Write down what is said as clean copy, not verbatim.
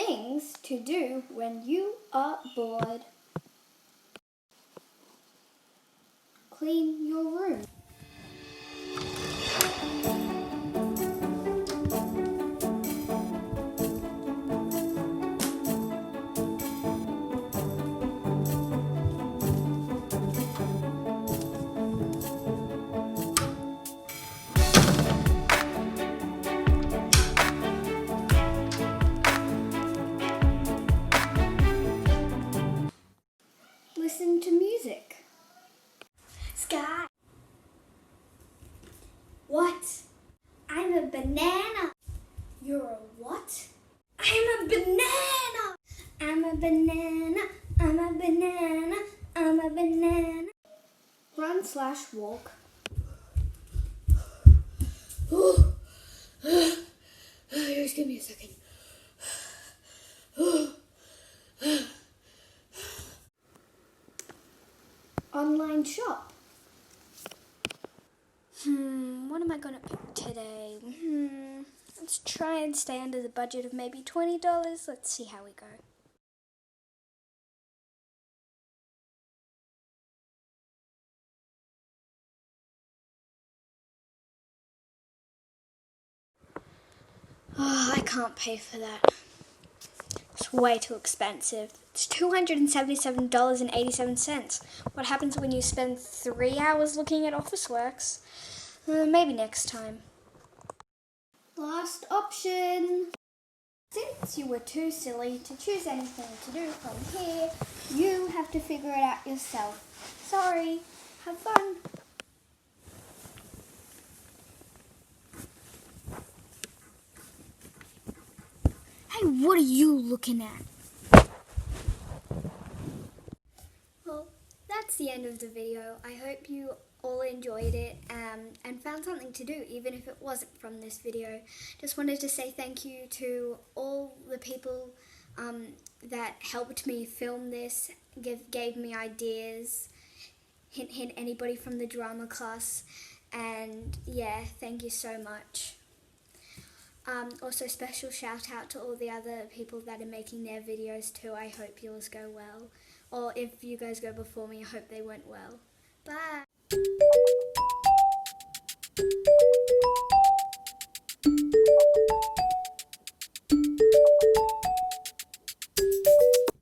Things to do when you are bored. Clean your room. Listen to music. Sky. What? I'm a banana. You're a what? I'm a banana. I'm a banana. I'm a banana. I'm a banana. Run/walk. Just give me a second. Online shop. What am I gonna pick today? Let's try and stay under the budget of maybe $20. Let's see how we go. Oh, I can't pay for that. It's way too expensive. It's $277.87. What happens when you spend 3 hours looking at Officeworks? Maybe next time. Last option. Since you were too silly to choose anything to do from here, you have to figure it out yourself. Sorry. Have fun. Hey, what are you looking at? Well, that's the end of the video. I hope you all enjoyed it and found something to do, even if it wasn't from this video. Just wanted to say thank you to all the people that helped me film this, gave me ideas, hint, anybody from the drama class, and yeah, thank you so much. Also, special shout out to all the other people that are making their videos too. I hope yours go well. Or if you guys go before me, I hope they went well. Bye!